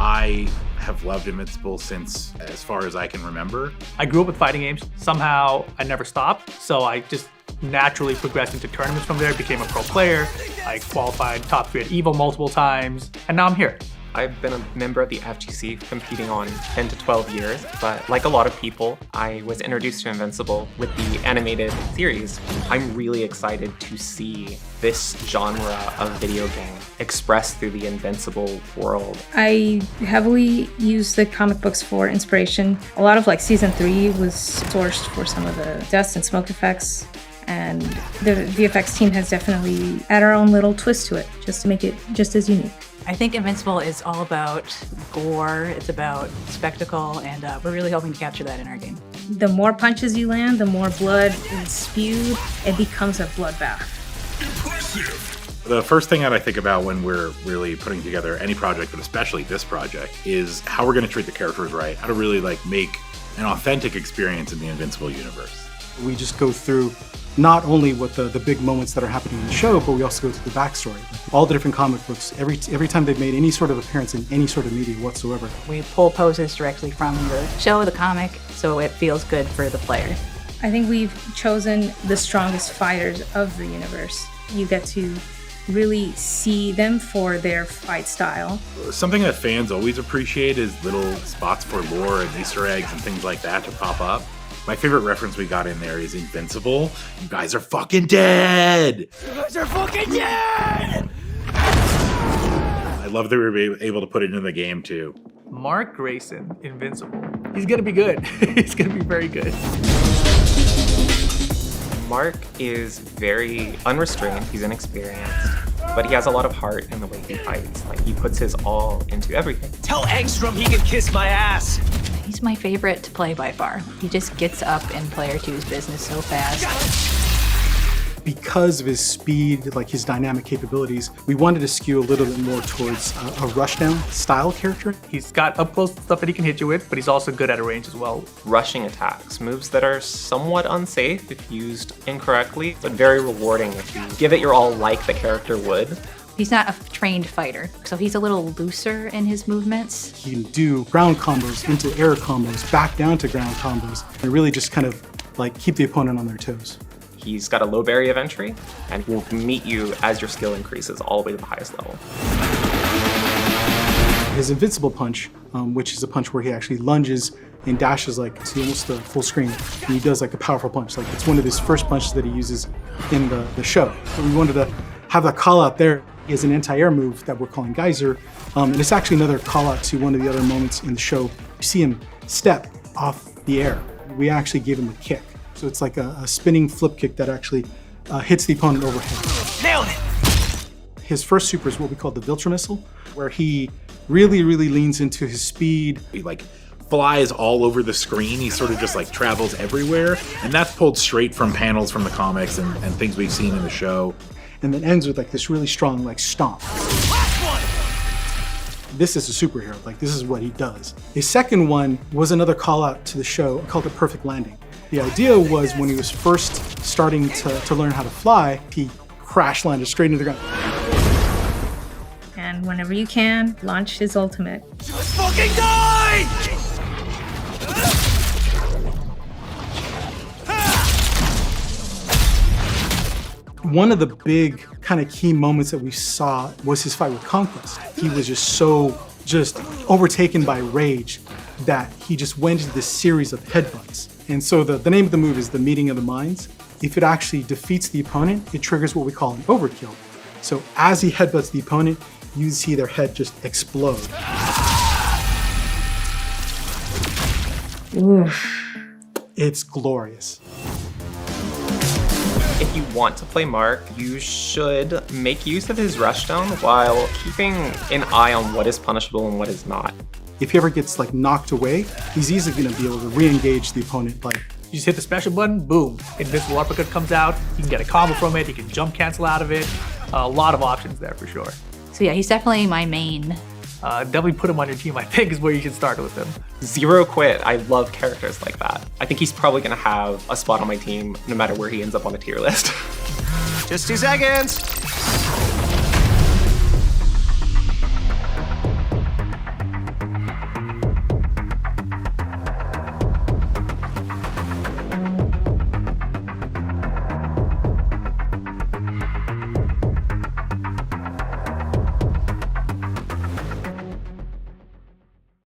I have loved Invincible since as far as I can remember. I grew up with fighting games. Somehow I never stopped, so I just naturally progressed into tournaments from there, became a pro player. I qualified top 3 at EVO multiple times, and now I'm here. I've been a member of the FGC competing on 10 to 12 years, but like a lot of people, I was introduced to Invincible with the animated series. I'm really excited to see this genre of video game expressed through the Invincible world. I heavily use the comic books for inspiration. A lot of season 3 was sourced for some of the dust and smoke effects. And the VFX team has definitely added our own little twist to it, just to make it just as unique. I think Invincible is all about gore, it's about spectacle, and we're really hoping to capture that in our game. The more punches you land, the more blood is spewed. It becomes a bloodbath. Impressive. The first thing that I think about when we're really putting together any project, but especially this project, is how we're going to treat the characters right, how to really make an authentic experience in the Invincible universe. We just go through not only what the big moments that are happening in the show, but we also go through the backstory. All the different comic books, every time they've made any sort of appearance in any sort of media whatsoever. We pull poses directly from the show, the comic, so it feels good for the player. I think we've chosen the strongest fighters of the universe. You get to really see them for their fight style. Something that fans always appreciate is little spots for lore and Easter eggs and things like that to pop up. My favorite reference we got in there is Invincible. You guys are fucking dead! You guys are fucking dead! I love that we were able to put it into the game too. Mark Grayson, Invincible. He's gonna be good. He's gonna be very good. Mark is very unrestrained, he's inexperienced, but he has a lot of heart in the way he fights. He puts his all into everything. Tell Angstrom he can kiss my ass! He's my favorite to play by far. He just gets up in player 2's business so fast. Because of his speed, his dynamic capabilities, we wanted to skew a little bit more towards a rushdown style character. He's got up close stuff that he can hit you with, but he's also good at a range as well. Rushing attacks, moves that are somewhat unsafe if used incorrectly, but very rewarding if you give it your all like the character would. He's not a trained fighter, so he's a little looser in his movements. He can do ground combos into air combos, back down to ground combos, and really just kind of keep the opponent on their toes. He's got a low barrier of entry, and will meet you as your skill increases all the way to the highest level. His Invincible punch, which is a punch where he actually lunges and dashes to almost a full screen, and he does a powerful punch. It's one of his first punches that he uses in the show. So we wanted to have that call out there. He has an anti-air move that we're calling Geyser, and it's actually another call out to one of the other moments in the show. You see him step off the air. We actually gave him a kick. So it's a spinning flip kick that actually hits the opponent overhead. Nailed it! His first super is what we call the Viltra missile, where he really, really leans into his speed. He flies all over the screen. He sort of just travels everywhere. And that's pulled straight from panels from the comics and things we've seen in the show. And then ends with this really strong stomp. This is a superhero, this is what he does. His second one was another call out to the show called the Perfect Landing. The idea was when he was first starting to learn how to fly, he crash landed straight into the ground. And whenever you can, launch his ultimate. Just fucking die! One of the big kind of key moments that we saw was his fight with Conquest. He was just overtaken by rage that he just went into this series of headbutts. And so the name of the move is the Meeting of the Minds. If it actually defeats the opponent, it triggers what we call an overkill. So as he headbutts the opponent, you see their head just explode. Oof. It's glorious. If you want to play Mark, you should make use of his rushdown while keeping an eye on what is punishable and what is not. If he ever gets knocked away, he's easily going to be able to re-engage the opponent. You just hit the special button, boom. Invincible uppercut comes out, you can get a combo from it, you can jump cancel out of it. A lot of options there for sure. So yeah, he's definitely my main. Definitely put him on your team, I think, is where you should start with him. Zero quit. I love characters like that. I think he's probably going to have a spot on my team no matter where he ends up on a tier list. Just 2 seconds!